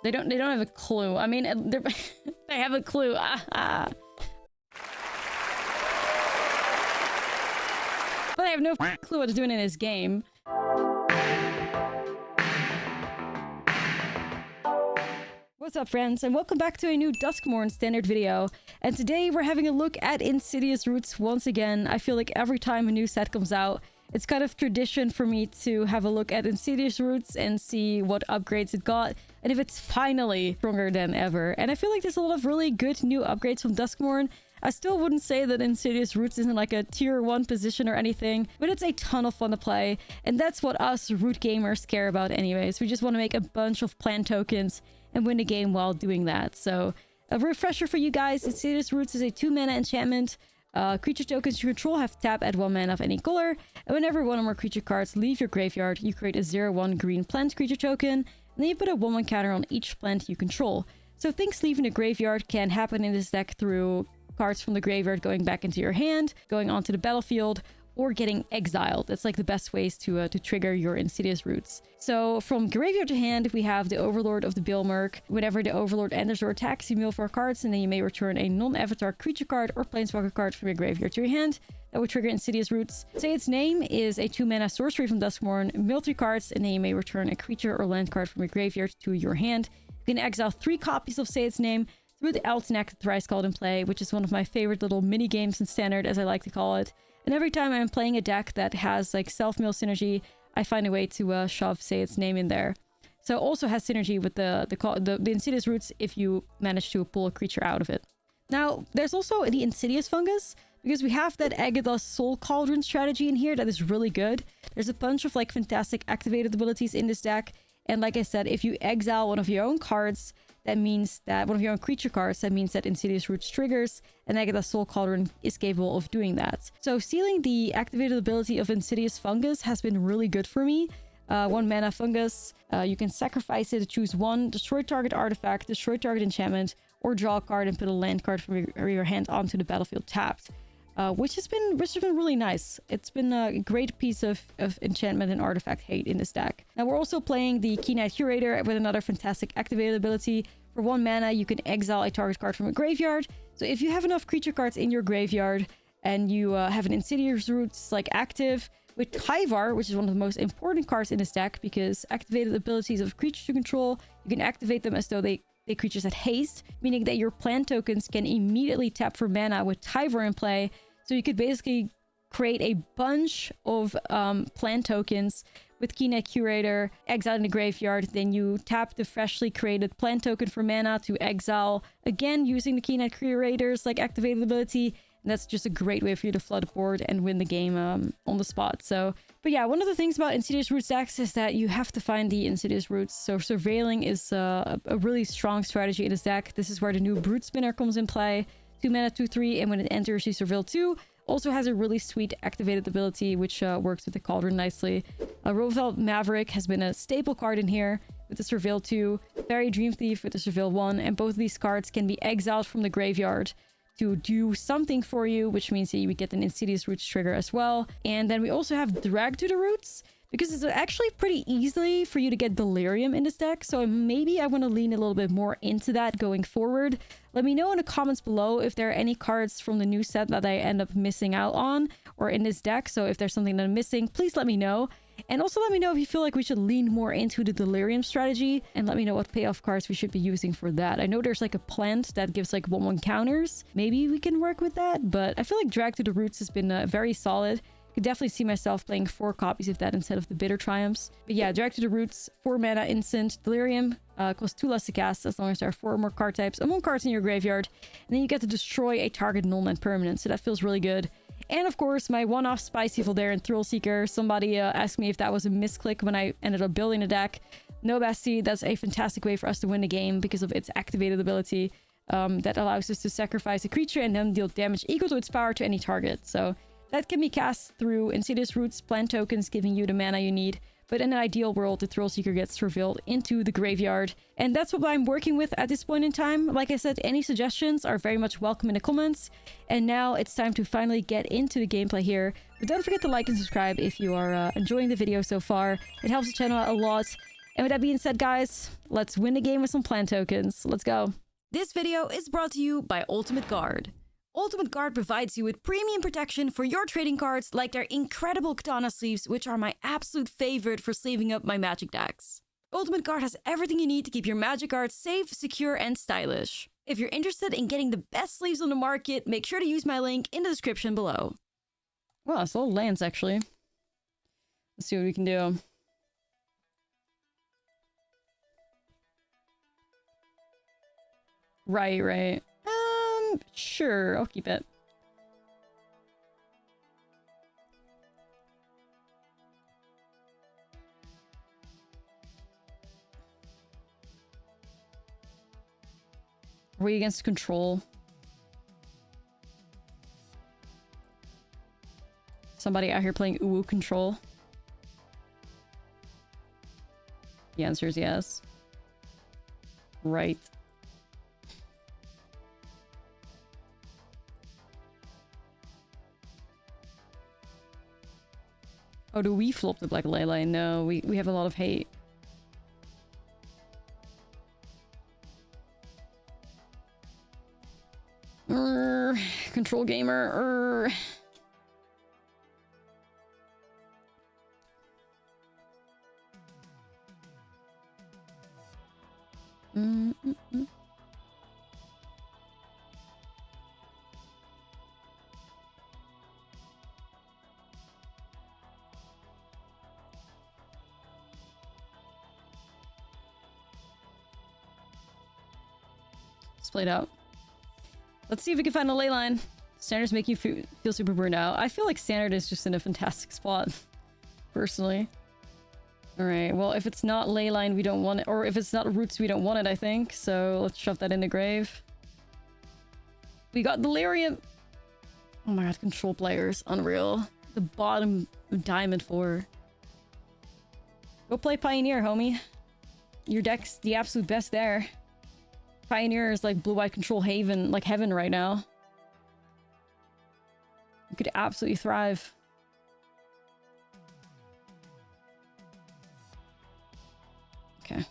They don't have a clue. I mean, they have a clue. But they have no clue what they're doing in this game. What's up, friends, and welcome back to a new Duskmourn standard video. And today we're having a look at Insidious Roots once again. I feel like every time a new set comes out, it's kind of tradition for me to have a look at Insidious Roots and see what upgrades it got, and if it's finally stronger than ever. And I feel like there's a lot of really good new upgrades from Duskmourn. I still wouldn't say that Insidious Roots isn't like a tier 1 position or anything, but it's a ton of fun to play, and that's what us root gamers care about anyways. We just want to make a bunch of plant tokens and win the game while doing that. So a refresher for you guys, Insidious Roots is a 2-mana enchantment. Creature tokens you control have tap at 1 mana of any color, and whenever one or more creature cards leave your graveyard, you create a 0/1 green plant creature token, and then you put a 1/1 counter on each plant you control. So things leaving the graveyard can happen in this deck through cards from the graveyard going back into your hand, going onto the battlefield, or getting exiled. That's like the best ways to trigger your Insidious Roots. So from graveyard to hand, we have the Overlord of the Buylist. Whenever the Overlord enters or attacks, you mill 4 cards, and then you may return a non-avatar creature card or planeswalker card from your graveyard to your hand. That would trigger Insidious Roots. Say its name is a 2-mana sorcery from Duskmourn. Mill 3 cards, and then you may return a creature or land card from your graveyard to your hand. You can exile 3 copies of Say Its Name with Altinac the Thrice Called in play, which is one of my favorite little mini games in Standard, as I like to call it. And every time I'm playing a deck that has like self-mill synergy, I find a way to shove Say Its Name in there. So it also has synergy with the Insidious Roots if you manage to pull a creature out of it. Now, there's also the Insidious Fungus, because we have that Agatha's Soul Cauldron strategy in here that is really good. There's a bunch of like fantastic activated abilities in this deck. And like I said, if you exile one of your own cards, that means that one of your own creature cards, that means that Insidious Roots triggers, and Agatha's Soul Cauldron is capable of doing that. So sealing the activated ability of Insidious Fungus has been really good for me. 1 mana fungus, you can sacrifice it to choose 1, destroy target artifact, destroy target enchantment, or draw a card and put a land card from your hand onto the battlefield tapped. Which has been really nice. It's been a great piece of enchantment and artifact hate in this deck. Now we're also playing the Keen-Eyed Curator with another fantastic activated ability. For 1 mana, you can exile a target card from a graveyard. So if you have enough creature cards in your graveyard and you have an Insidious Roots like active with Tyvar, which is one of the most important cards in this deck, because activated abilities of creatures you control, you can activate them as though they creatures had haste, meaning that your plant tokens can immediately tap for mana with Tyvar in play. So you could basically create a bunch of plant tokens with Keen-Eyed Curator, exile in the graveyard, then you tap the freshly created plant token for mana to exile, again using the Keen-Eyed Curator's like activated ability. And that's just a great way for you to flood the board and win the game on the spot. So, but yeah, one of the things about Insidious Roots decks is that you have to find the Insidious Roots. So surveilling is a really strong strategy in this deck. This is where the new Brute Spinner comes in play. 2 mana, 2/3, and when it enters, you surveil 2. Also has a really sweet activated ability, which works with the Cauldron nicely. Roveld Maverick has been a staple card in here with the surveil 2. Fairy Dream Thief with the surveil 1, and both of these cards can be exiled from the graveyard to do something for you, which means that you would get an Insidious Roots trigger as well. And then we also have Drag to the Roots, because it's actually pretty easily for you to get Delirium in this deck. So maybe I want to lean a little bit more into that going forward. Let me know in the comments below if there are any cards from the new set that I end up missing out on or in this deck. So if there's something that I'm missing, please let me know. And also let me know if you feel like we should lean more into the Delirium strategy, and let me know what payoff cards we should be using for that. I know there's like a plant that gives like 1/1 counters. Maybe we can work with that, but I feel like Drag to the Roots has been very solid. Could definitely see myself playing 4 copies of that instead of the Bitter Triumphs. But yeah, Drag to the Roots, 4 mana instant. Delirium costs 2 less to cast as long as there are 4 or more card types and 1 card in your graveyard. And then you get to destroy a target non-land permanent, so that feels really good. And of course, my one-off Spicy Voldaire and Thrill Seeker. Somebody asked me if that was a misclick when I ended up building a deck. No, bestie, that's a fantastic way for us to win the game because of its activated ability that allows us to sacrifice a creature and then deal damage equal to its power to any target. So that can be cast through Insidious Roots, plant tokens, giving you the mana you need. But in an ideal world, the Thrill Seeker gets revealed into the graveyard. And that's what I'm working with at this point in time. Like I said, any suggestions are very much welcome in the comments. And now it's time to finally get into the gameplay here. But don't forget to like and subscribe if you are enjoying the video so far. It helps the channel out a lot. And with that being said, guys, let's win the game with some plant tokens. Let's go. This video is brought to you by Ultimate Guard. Ultimate Guard provides you with premium protection for your trading cards like their incredible katana sleeves, which are my absolute favorite for sleeving up my magic decks. Ultimate Guard has everything you need to keep your magic cards safe, secure, and stylish. If you're interested in getting the best sleeves on the market, make sure to use my link in the description below. Wow, it's a little lands actually. Let's see what we can do. Right. Sure, I'll keep it. Are we against control? Somebody out here playing Uwu control? The answer is yes. Right. Oh, do we flop the Black Lele? No, we have a lot of hate. Control gamer. Played out. Let's see if we can find a ley line. Standards make you feel super burned out. I feel like standard is just in a fantastic spot, personally. Alright, well, if it's not ley line, we don't want it. Or if it's not roots, we don't want it, I think. So let's shove that in the grave. We got Delirium. Oh my god, control players. Unreal. The bottom of Diamond 4. Go play Pioneer, homie. Your deck's the absolute best there. Pioneer is like blue-white control haven, like heaven right now. You could absolutely thrive. Okay.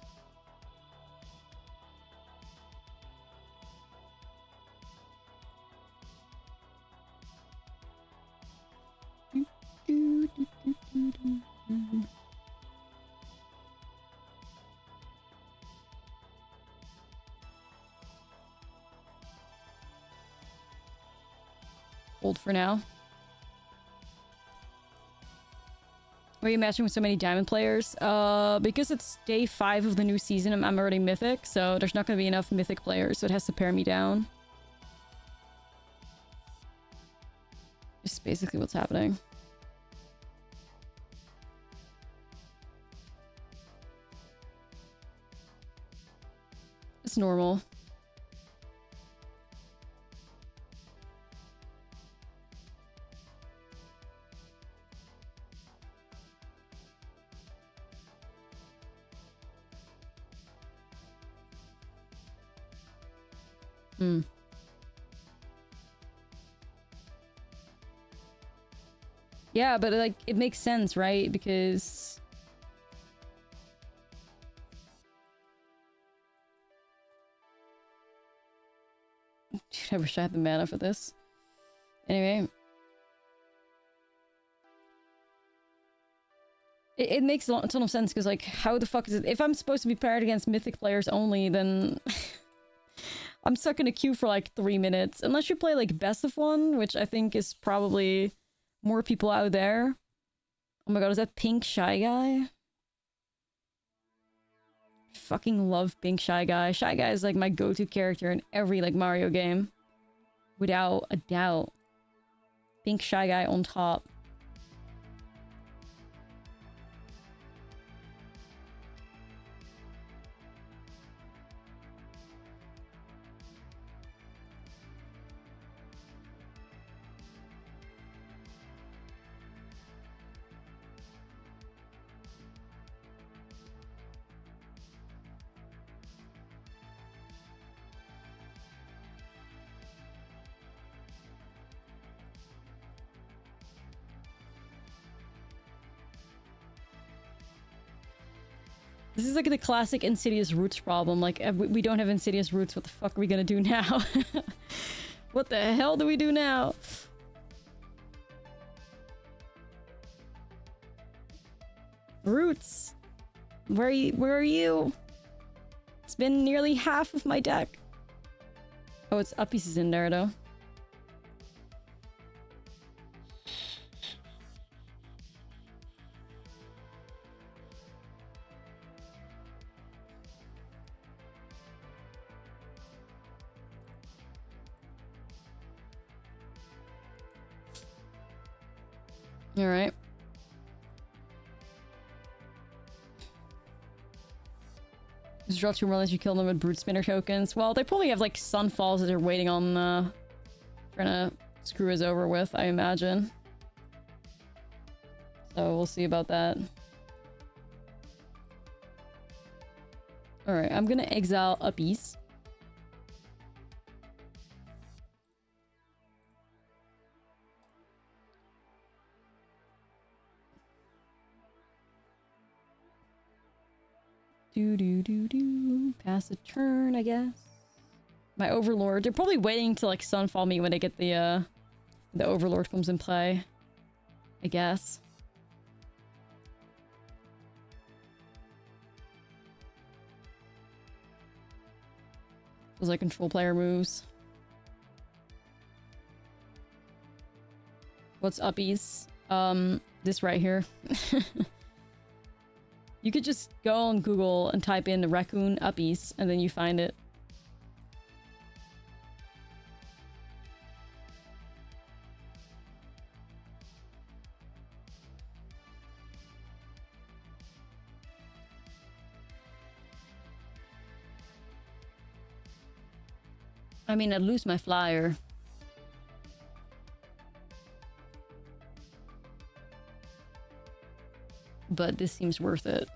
Hold for now. Why are you matching with so many diamond players? Because it's day 5 of the new season, I'm already mythic, so there's not going to be enough mythic players, so it has to pare me down. Just basically what's happening. It's normal. Yeah, but like it makes sense, right? Because dude, I wish I had the mana for this. Anyway, it makes a ton of sense because like how the fuck is it if I'm supposed to be paired against mythic players only, then I'm stuck in a queue for like 3 minutes. Unless you play like best of one, which I think is probably more people out there. Oh my god, is that Pink Shy Guy? Fucking love Pink Shy Guy. Shy Guy is like my go-to character in every like Mario game. Without a doubt. Pink Shy Guy on top. This is like the classic Insidious Roots problem. Like, we don't have Insidious Roots. What the fuck are we gonna do now? What the hell do we do now? Roots. Where are you? It's been nearly half of my deck. Oh, it's Uppies is in there though. All right. Just draw 2 more unless you kill them with Brute Spinner tokens. Well, they probably have like Sunfalls that they're waiting on trying to screw us over with, I imagine. So we'll see about that. Alright, I'm gonna exile Uppies. Pass a turn, I guess. My Overlord. They're probably waiting to like Sunfall me when they get the Overlord comes in play. I guess. Those like control player moves. What's Uppies? This right here. You could just go on Google and type in the raccoon Uppies, and then you find it. I mean, I'd lose my flyer. But this seems worth it.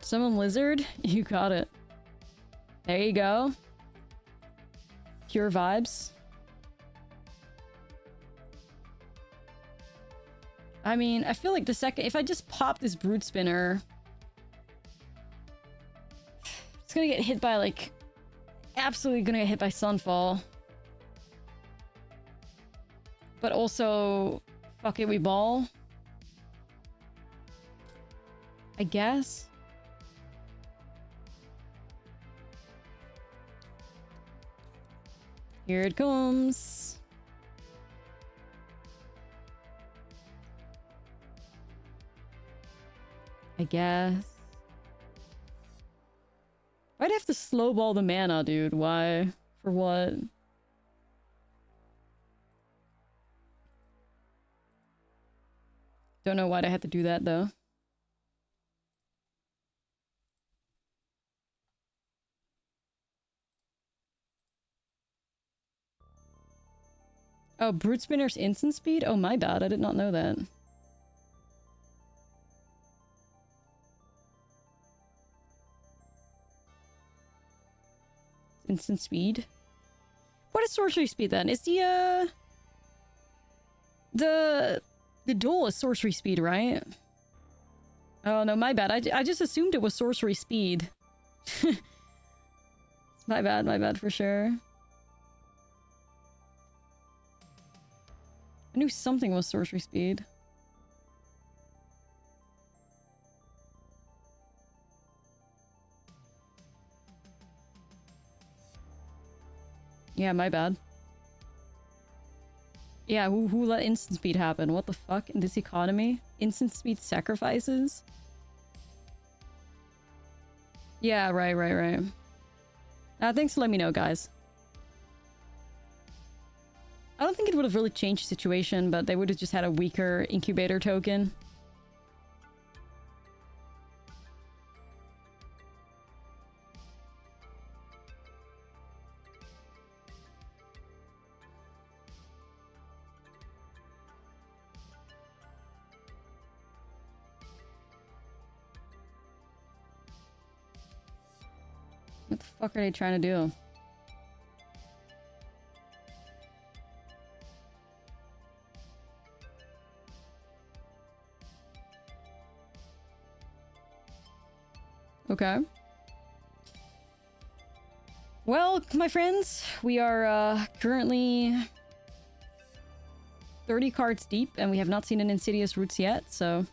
Summon Lizard? You got it. There you go. Pure vibes. I mean, I feel like the second... If I just pop this Brute Spinner... It's gonna get hit by, like... Absolutely gonna get hit by Sunfall. But also... Fuck it, we ball. I guess? Here it comes. I guess. I'd have to slow ball the mana, dude. Why? For what? Don't know why'd I have to do that, though. Oh, Brute Spinner's instant speed? Oh, my bad. I did not know that. Instant speed? What is sorcery speed then? Is the duel is sorcery speed, right? Oh no, my bad. I just assumed it was sorcery speed. my bad for sure. I knew something was sorcery speed. Yeah, my bad. Yeah, who let instant speed happen? What the fuck? In this economy? Instant speed sacrifices? Yeah, right. Thanks for letting me know, guys. I don't think it would have really changed the situation, but they would have just had a weaker incubator token. What the fuck are they trying to do? Okay. Well, my friends, we are currently 30 cards deep, and we have not seen an Insidious Roots yet, so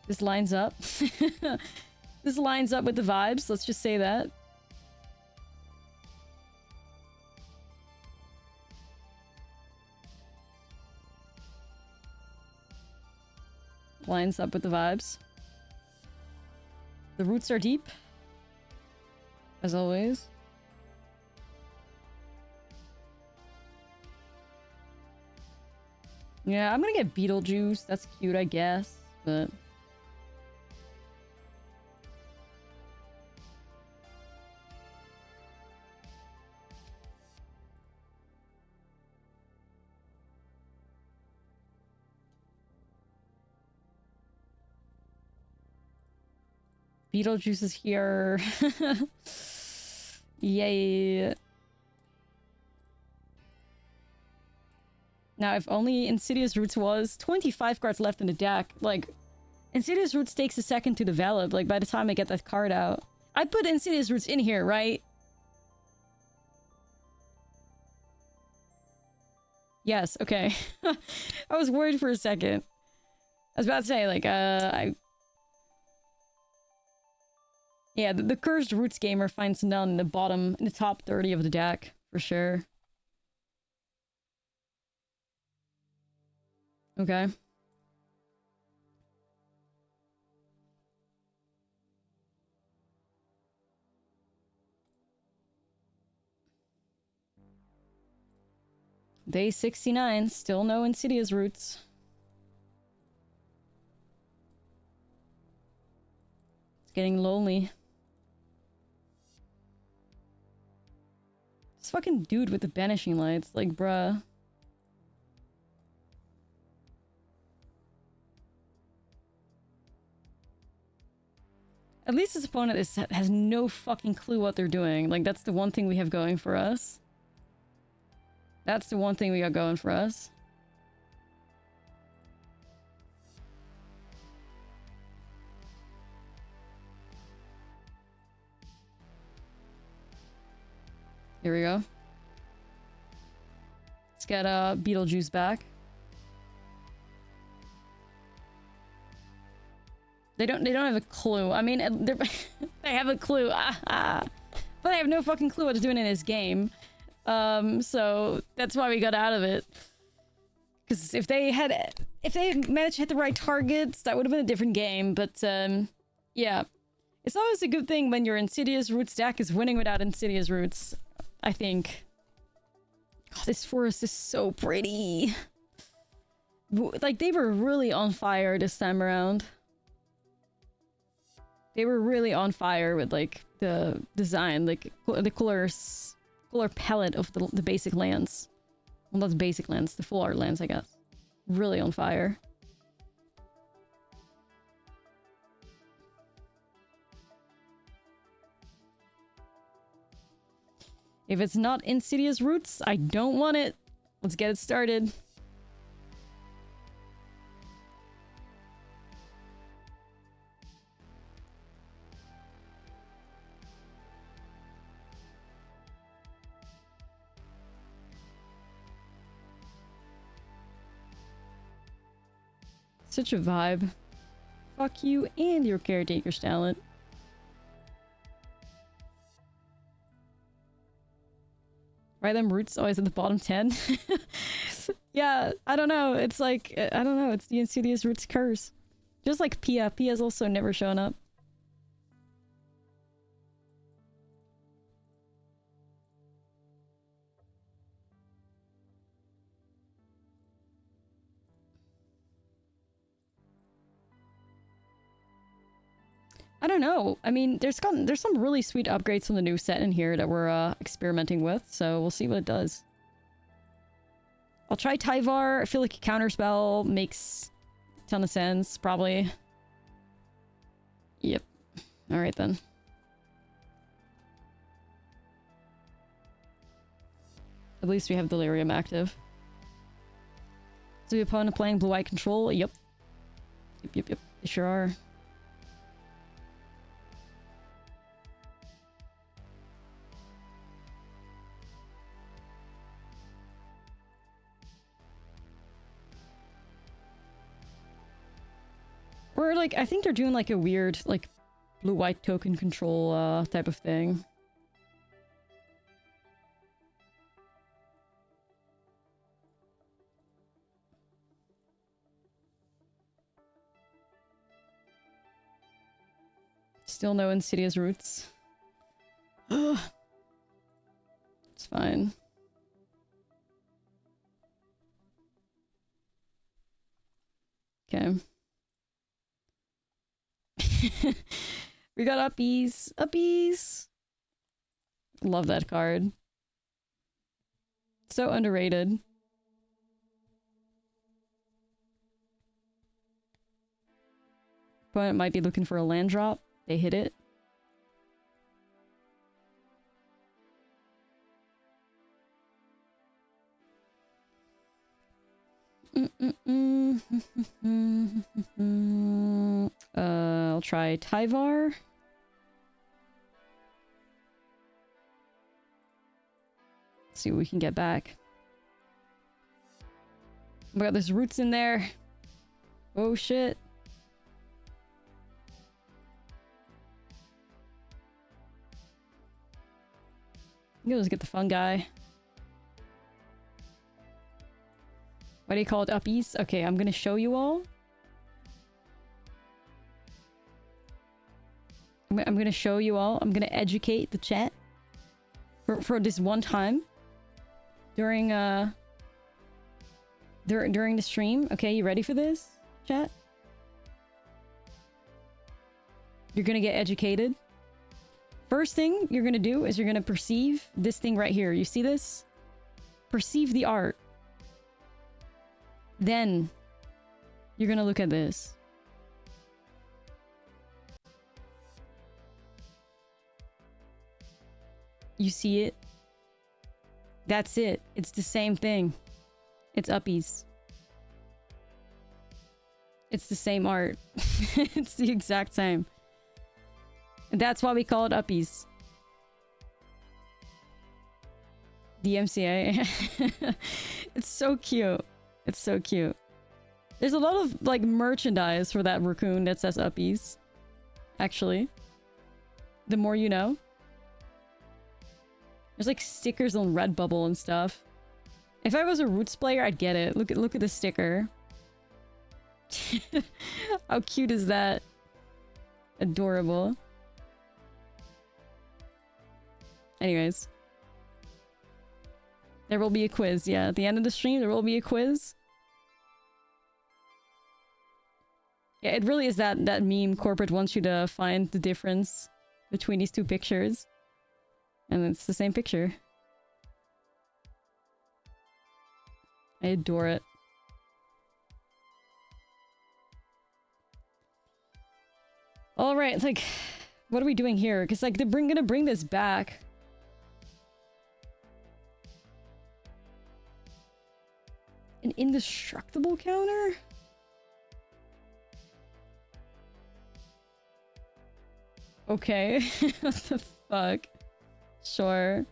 this lines up. This lines up with the vibes, let's just say that. Lines up with the vibes. The roots are deep, as always. Yeah, I'm gonna get Beetlejuice. That's cute, I guess, but... Beetlejuice is here. Yay. Now, if only Insidious Roots was 25 cards left in the deck. Like, Insidious Roots takes a second to develop. Like, by the time I get that card out. I put Insidious Roots in here, right? Yes, okay. I was worried for a second. I was about to say, like, yeah, the Cursed Roots gamer finds none in the top 30 of the deck, for sure. Okay. Day 69, still no Insidious Roots. It's getting lonely. This fucking dude with the banishing lights, like, bruh. At least his opponent has no fucking clue what they're doing. Like, that's the one thing we have going for us. That's the one thing we got going for us. Here we go. Let's get Beetlejuice back. They don't have a clue. I mean, they have a clue. But they have no fucking clue what they're doing in this game. So that's why we got out of it. Because if they managed to hit the right targets, that would have been a different game. But yeah, it's always a good thing when your Insidious Roots deck is winning without Insidious Roots, I think. Oh, this forest is so pretty. Like, they were really on fire this time around. They were really on fire with, like, the design, like, the color palette of the basic lands. Well, not the basic lands, the full art lands, I guess. Really on fire. If it's not Insidious Roots, I don't want it. Let's get it started. Such a vibe. Fuck you and your caretaker's talent. Why are them roots always at the bottom 10? Yeah, I don't know. It's like, I don't know. It's the Insidious Roots curse. Just like Pia. Pia's also never shown up. I don't know. I mean, there's some really sweet upgrades from the new set in here that we're experimenting with, so we'll see what it does. I'll try Tyvar. I feel like a counterspell makes a ton of sense, probably. Yep. Alright then. At least we have Delirium active. So the opponent playing blue-eye control? Yep. Yep. They sure are. Or like, I think they're doing like a weird, like, blue-white token control type of thing. Still no Insidious Roots. Ugh. It's fine. Okay. We got uppies. Uppies! Love that card. So underrated. Opponent might be looking for a land drop. They hit it. I'll try Tyvar. Let's see what we can get back. We got there's roots in there. Oh shit. Let's get the fungi. Why do you call it uppies? Okay, I'm gonna show you all. I'm gonna show you all. I'm gonna educate the chat for this one time during during the stream. Okay, you ready for this, chat? You're gonna get educated. First thing you're gonna do is you're gonna perceive this thing right here. You see this? Perceive the art. Then you're gonna look at this. You see it? That's it. It's the same thing. It's uppies. It's the same art. It's the exact same. And that's why we call it uppies. The MCA. It's so cute. It's so cute. There's a lot of, like, merchandise for that raccoon that says uppies. Actually. The more you know. There's, like, stickers on Redbubble and stuff. If I was a Roots player, I'd get it. Look at the sticker. How cute is that? Adorable. Anyways. There will be a quiz, yeah. At the end of the stream, there will be a quiz. Yeah, it really is that meme corporate wants you to find the difference between these two pictures. And it's the same picture. I adore it. Alright, like, what are we doing here? Because, like, they're gonna bring this back. An indestructible counter? Okay. What the fuck? Sure.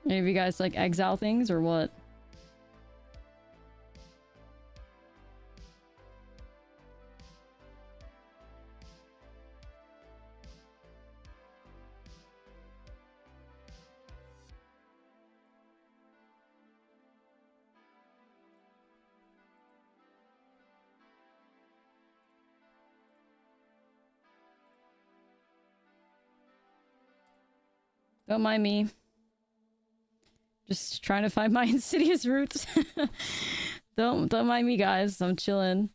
Any of you guys like exile things or what? Don't mind me. Just trying to find my Insidious Roots. Don't mind me, guys. I'm chilling.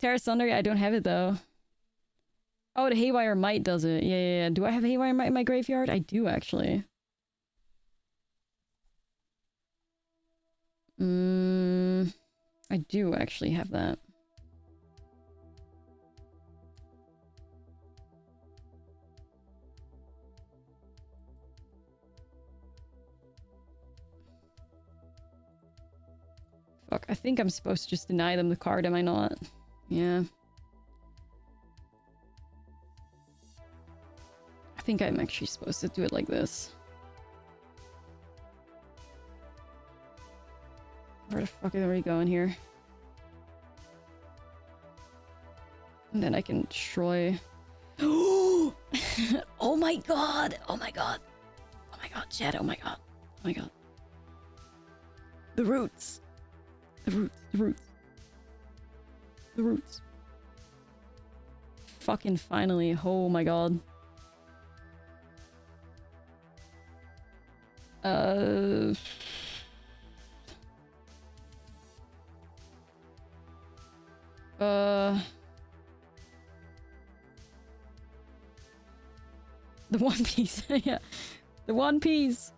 Terra Sunder, I don't have it though. Oh, the Haywire Might does it. Yeah. Do I have Haywire Might in my graveyard? I do, actually. I do actually have that. Fuck, I think I'm supposed to just deny them the card, am I not? Yeah. I think I'm actually supposed to do it like this. Where the fuck are we going here? And then I can destroy... Oh my god! Oh my god! Oh my god, chat, oh my god. Oh my god. The roots! The roots, the roots. The roots. Fucking finally, oh my god. The One Piece, yeah. The One Piece!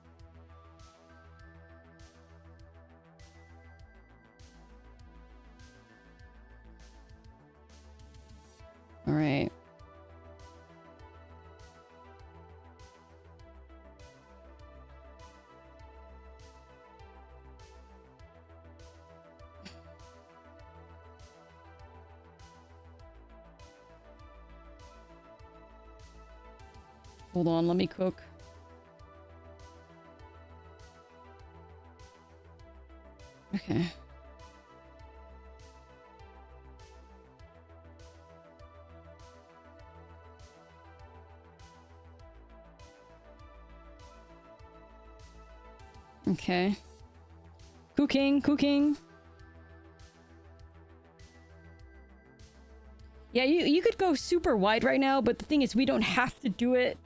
Alright. Hold on, let me cook. Okay. Okay. Cooking, cooking. Yeah, you could go super wide right now, but the thing is we don't have to do it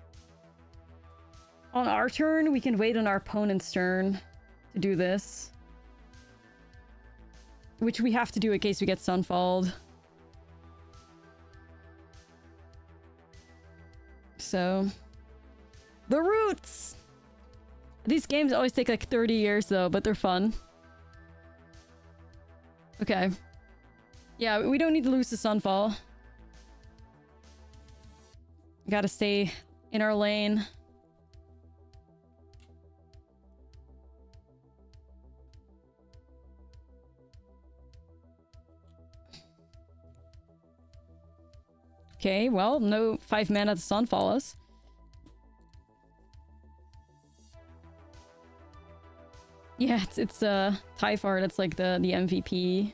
on our turn. We can wait on our opponent's turn to do this. Which we have to do in case we get sunfalled. So... The roots! These games always take like 30 years though, but they're fun. Okay. Yeah, we don't need to lose the sunfall. Gotta stay in our lane. Okay, well, no 5 mana to sunfall us. Yeah, it's Typhar, that's like the MVP.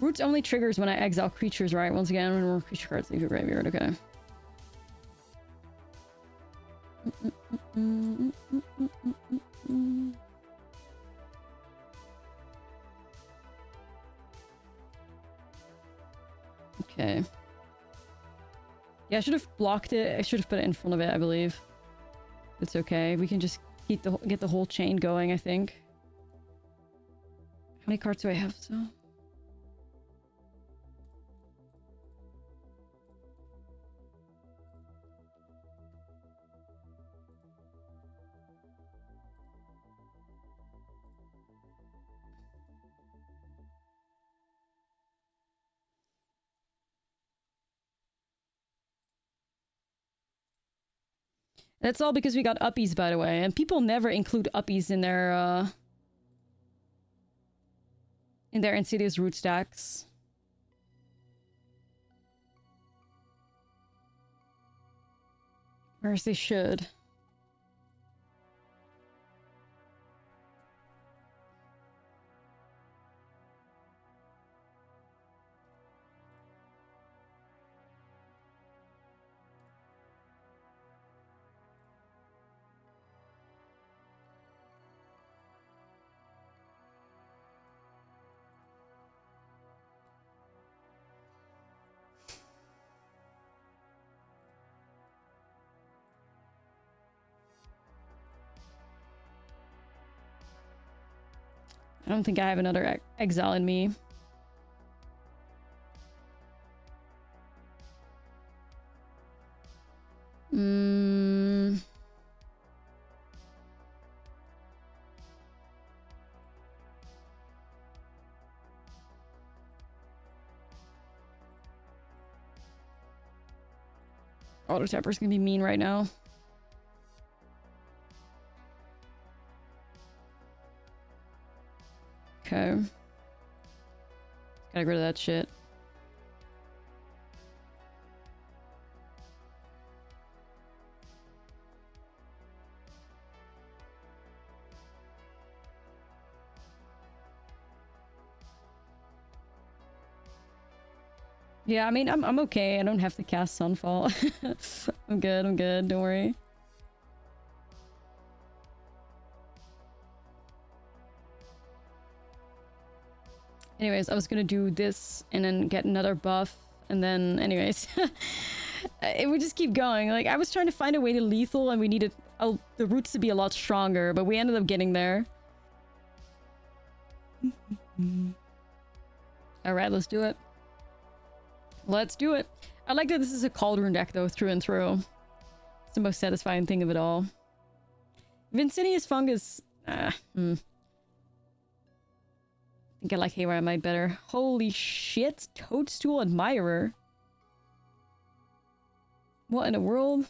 Roots only triggers when I exile creatures, right? Once again, when more creature cards leave your graveyard, okay. Okay. Yeah, I should have blocked it. I should have put it in front of it, I believe. It's okay. We can just get the whole chain going, I think. How many cards do I have still? That's all because we got uppies, by the way. And people never include uppies in their Insidious Root stacks. Whereas they should. I don't think I have another exile in me. Auto tapper's gonna be mean right now. Okay. Gotta get rid of that shit. Yeah, I mean, I'm okay. I don't have to cast Sunfall. I'm good, don't worry. Anyways, I was gonna do this and then get another buff, and then anyways. It would just keep going. Like, I was trying to find a way to lethal, and we needed the roots to be a lot stronger, but we ended up getting there. Alright, let's do it. Let's do it. I like that this is a Cauldron deck, though, through and through. It's the most satisfying thing of it all. Insidious Fungus... I think I like Haywire Might better. Holy shit! Toadstool Admirer? What in the world?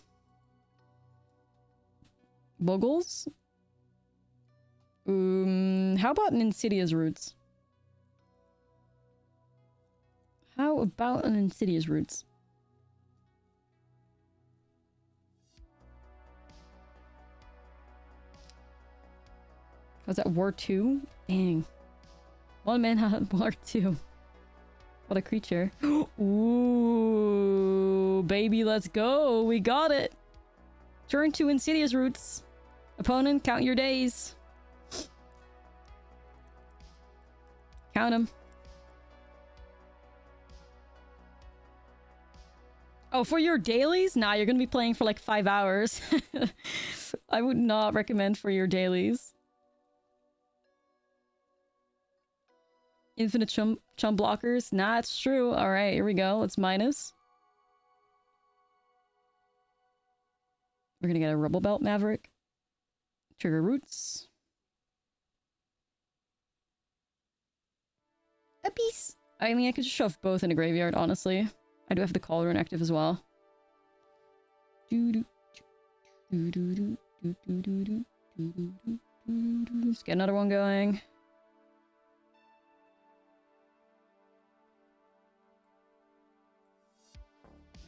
Boggles? How about an Insidious Roots? How about an Insidious Roots? Was that War 2? Dang. One mana, War 2. What a creature. Ooh, baby, let's go. We got it. Turn to Insidious Roots. Opponent, count your days. Count them. Oh, for your dailies? Nah, you're gonna be playing for like 5 hours. I would not recommend for your dailies. Infinite chum blockers? Nah, it's true. Alright, here we go. Let's minus. We're gonna get a Rubble Belt Maverick. Trigger Roots. A piece! I mean, I could just shove both in a graveyard, honestly. I do have the Cauldron active as well. Let's get another one going.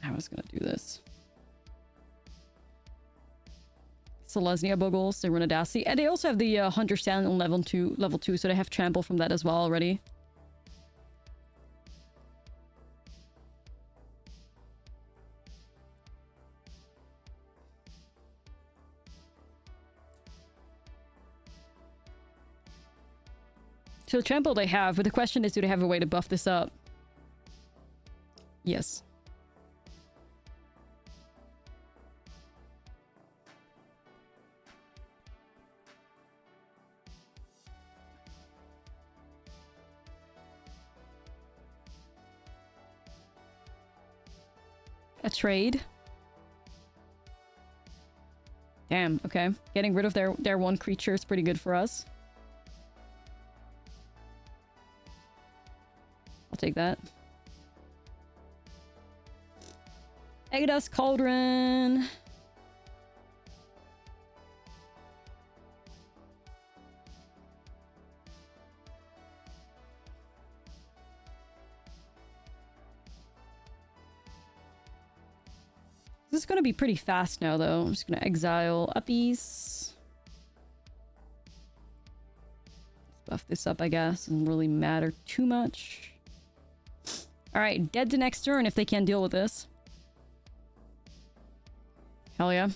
I was gonna do this. Selesnya Boggles, they run a Dassy. And they also have the Hunter Stand on level 2, so they have Trample from that as well already. So Trample they have, but the question is, do they have a way to buff this up? Yes. A trade. Damn, okay. Getting rid of their one creature is pretty good for us. I'll take that. Eggadus Cauldron. This is going to be pretty fast now, though. I'm just going to exile Uppies. Let's buff this up, I guess. Doesn't really matter too much. Alright, dead to next turn if they can't deal with this. Hell yeah.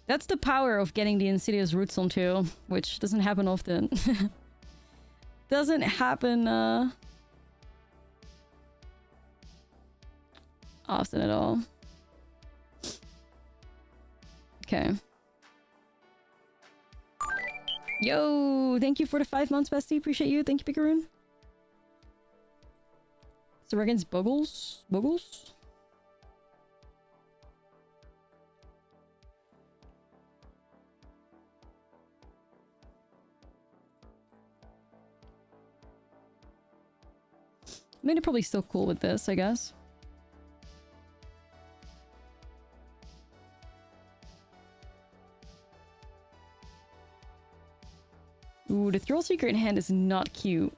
That's the power of getting the Insidious Roots on too, which doesn't happen often. Doesn't happen, often at all. Okay. Yo! Thank you for the 5 months, bestie. Appreciate you. Thank you, Pikaroon. So we're against Boggles? Boggles? I mean, they're probably still cool with this, I guess. Ooh, the Thrill Seeker in hand is not cute.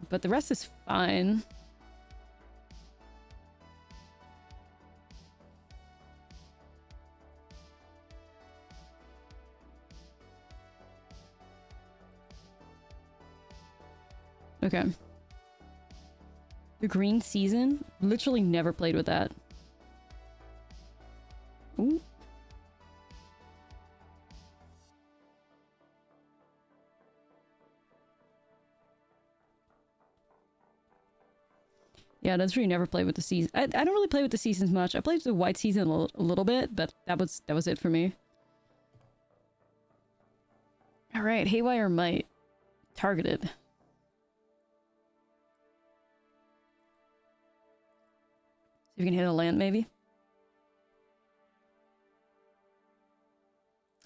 But the rest is fine. Okay. The Green Season? Literally never played with that. Ooh. Yeah, that's really never played with the season. I don't really play with the seasons much. I played with the White Season a little bit, but that was it for me. All right, Haywire Might. Targeted. See if we can hit a land, maybe.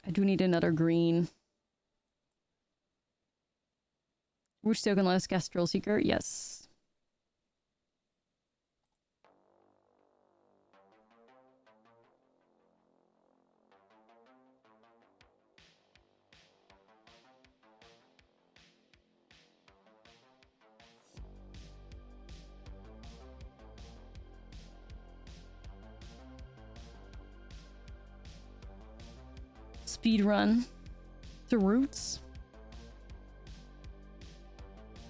I do need another green. Rouge token let us cast Thrill Seeker. Yes. Speedrun to Roots.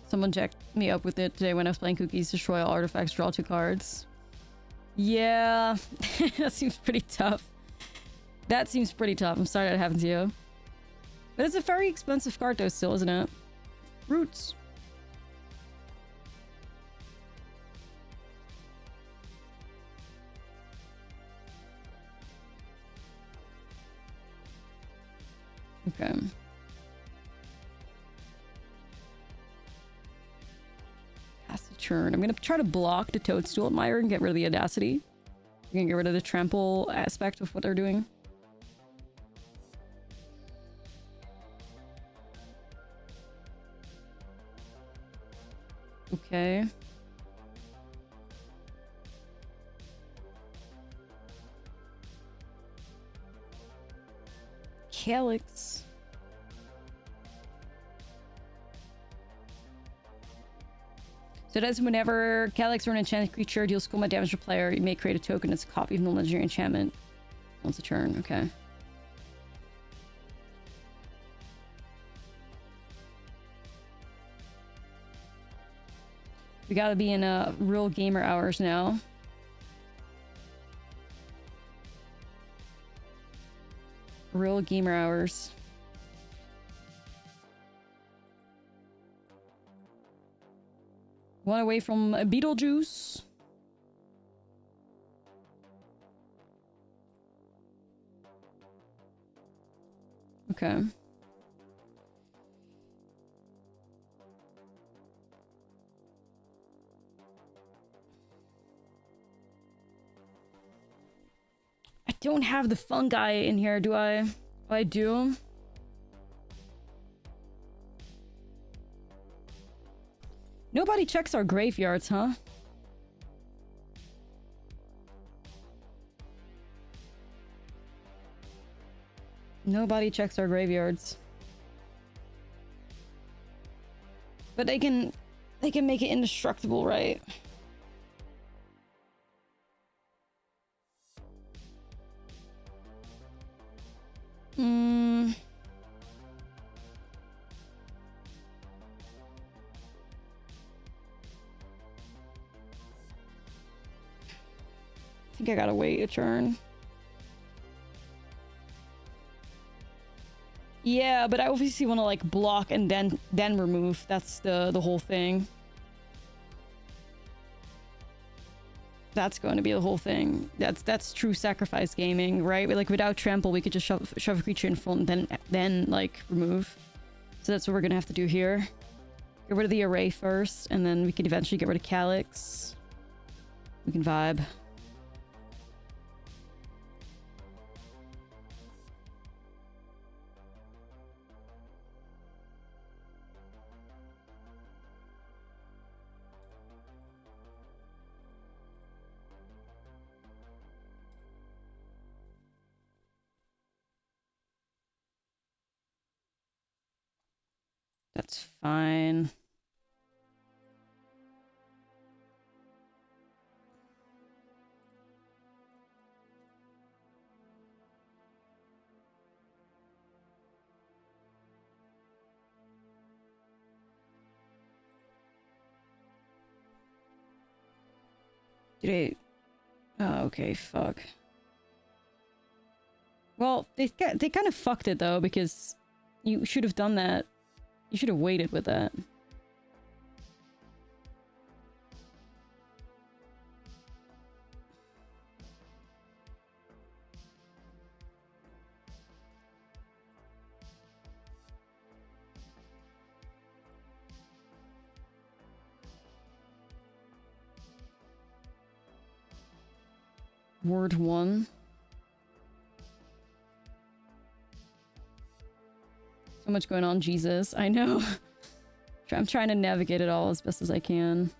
Someone jacked me up with it today when I was playing Cookies. Destroy all artifacts, draw 2 cards. Yeah, that seems pretty tough. That seems pretty tough. I'm sorry that happened to you. But it's a very expensive card though still, isn't it? Roots. Okay. Pass the turn. I'm gonna try to block the Toadstool Admirer and get rid of the Audacity. I'm gonna get rid of the trample aspect of what they're doing. Okay. Calyx. So that's whenever Calyx or an enchanted creature deals combat damage to a player, you may create a token that's a copy of the legendary enchantment once a turn. Okay. We gotta be in real gamer hours now. Real gamer hours. One away from Beetlejuice. Okay. I don't have the fungi in here, do I? Oh, I do. Nobody checks our graveyards, huh? Nobody checks our graveyards. But they can make it indestructible, right? I think I gotta wait a turn. Yeah, but I obviously want to like block and then remove. That's the whole thing. That's going to be the whole thing. That's true sacrifice gaming, right? Like without trample, we could just shove a creature in front and then like remove. So that's what we're gonna have to do here. Get rid of the array first, and then we can eventually get rid of Calyx. We can vibe. That's fine. Oh, okay, fuck. Well, they kind of fucked it though, because you should have done that. You should have waited with that. Word 1. So much going on, Jesus. I know. I'm trying to navigate it all as best as I can.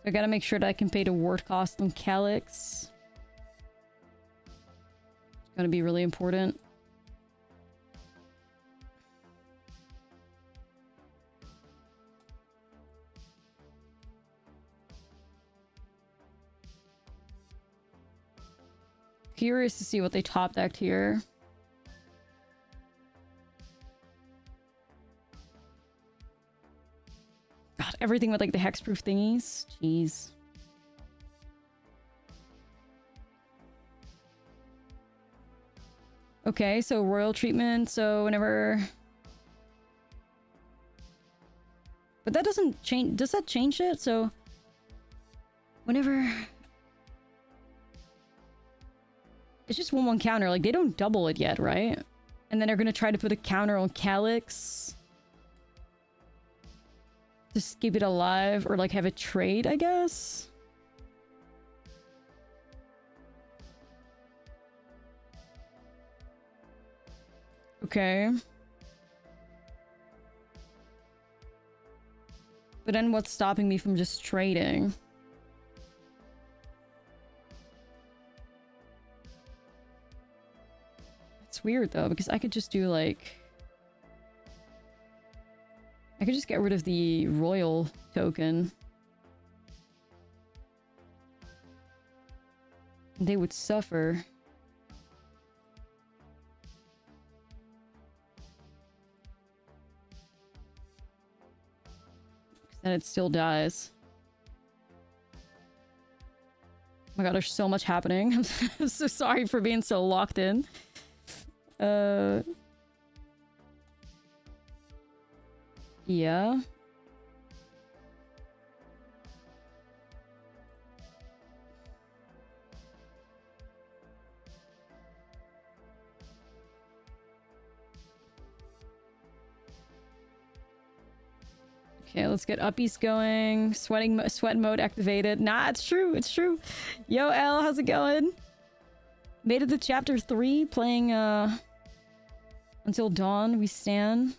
I gotta make sure that I can pay the ward cost on Calyx. It's gonna be really important. Curious to see what they top decked here. God, everything with like the hexproof thingies. Jeez. Okay, so royal treatment, so whenever... But that doesn't change... Does that change it? So... Whenever... It's just 1/1 counter. Like, they don't double it yet, right? And then they're gonna try to put a counter on Calyx. Just keep it alive, or like have it trade, I guess? Okay. But then what's stopping me from just trading? It's weird though, because I could just do like... I could just get rid of the royal token. They would suffer. Then it still dies. Oh my god, there's so much happening. I'm so sorry for being so locked in. Yeah. Okay, let's get uppies going. Sweat mode activated. Nah, it's true. It's true. Yo, L, how's it going? Made it to chapter 3, playing Until Dawn We Stand.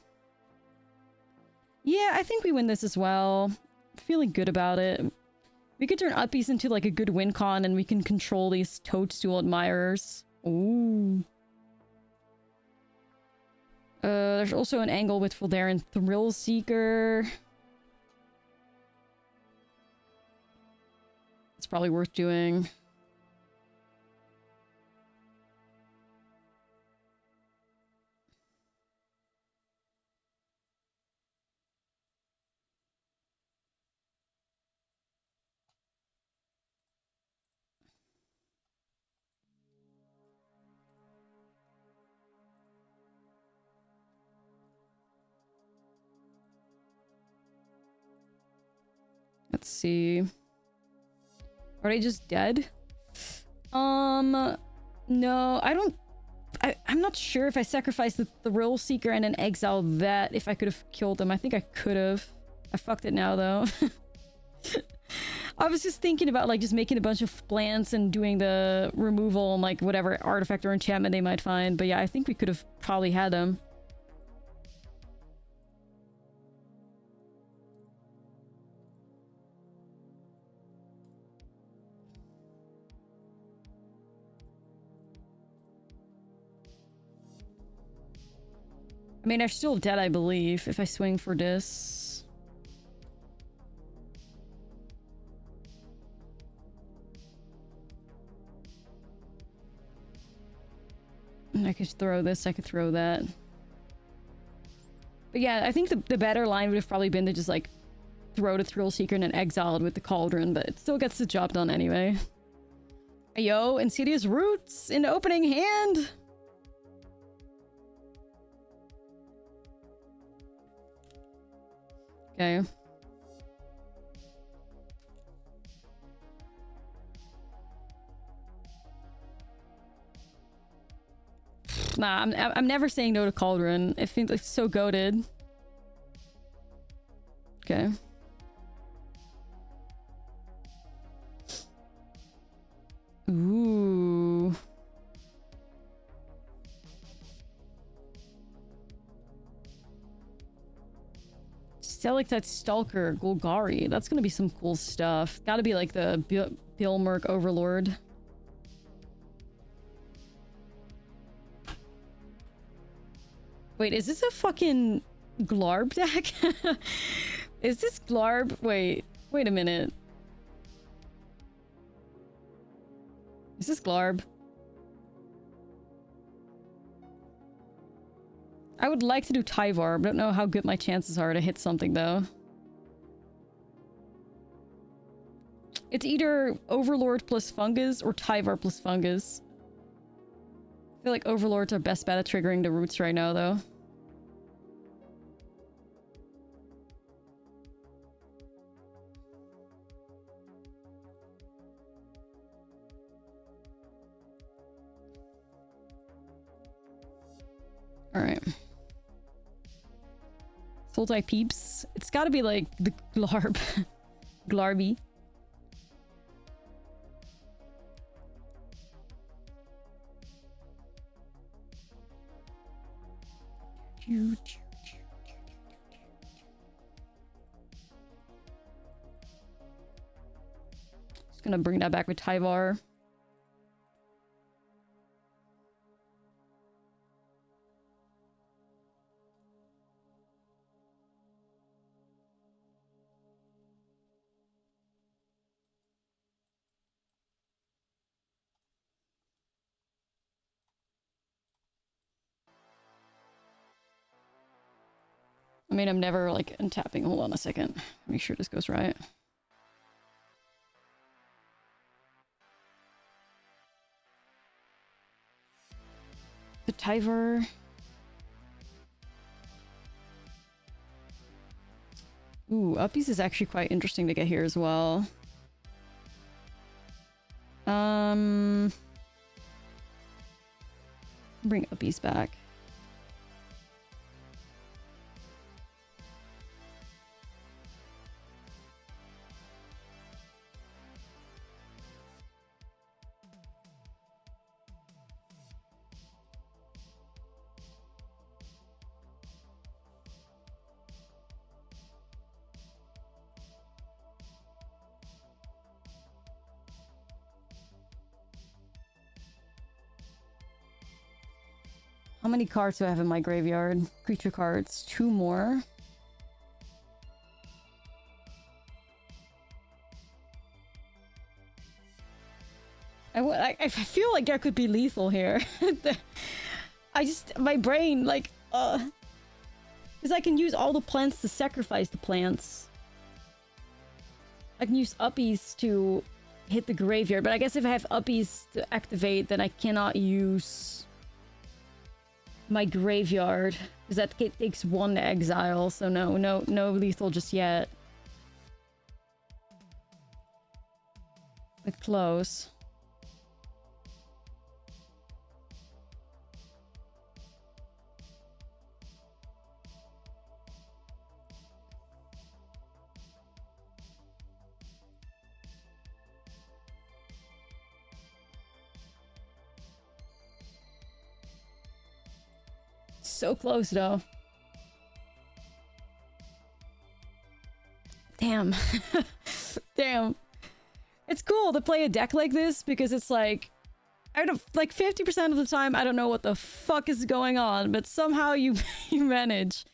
Yeah, I think we win this as well. Feeling good about it. We could turn uppies into like a good win con and we can control these toadstool admirers. Ooh. There's also an angle with Voldaren Thrill Seeker. It's probably worth doing. Let's see. Are they just dead? No, I don't... I'm not sure if I sacrificed the Thrill Seeker and then exile that, if I could have killed them. I think I could have. I fucked it now, though. I was just thinking about, like, just making a bunch of plants and doing the removal and, like, whatever artifact or enchantment they might find. But yeah, I think we could have probably had them. I mean, they're still dead, I believe, if I swing for this. And I could throw this, I could throw that. But yeah, I think the better line would have probably been to just, like, throw the Thrill Seeker and then exile it with the Cauldron, but it still gets the job done anyway. Yo, Insidious Roots in the opening hand! Okay. Nah, I'm never saying no to Cauldron. I think it's so goated. Okay. Ooh. Stalactite Stalker, Golgari. That's gonna be some cool stuff. Gotta be like the Bilmerk Overlord. Wait, is this a fucking Glarb deck? Is this Glarb? Wait a minute. Is this Glarb? I would like to do Tyvar, but I don't know how good my chances are to hit something, though. It's either Overlord plus Fungus or Tyvar plus Fungus. I feel like Overlords are best bet at triggering the roots right now, though. Alright. Soul-type peeps. It's gotta be like the Glarb. Glarby. Just gonna bring that back with Tyvar. I mean, I'm never, like, untapping. Hold on a second. Make sure this goes right. The Tyvar. Ooh, Uppies is actually quite interesting to get here as well. Bring Uppies back. How many cards do I have in my graveyard? Creature cards. 2 more. I feel like there could be lethal here. My brain, like, because I can use all the plants to sacrifice the plants. I can use Uppies to hit the graveyard, but I guess if I have Uppies to activate, then I cannot use my graveyard, because that takes 1 to exile, so no lethal just yet. But close. So close, though. Damn. Damn. It's cool to play a deck like this because it's like out of like 50% of the time, I don't know what the fuck is going on, but somehow you manage.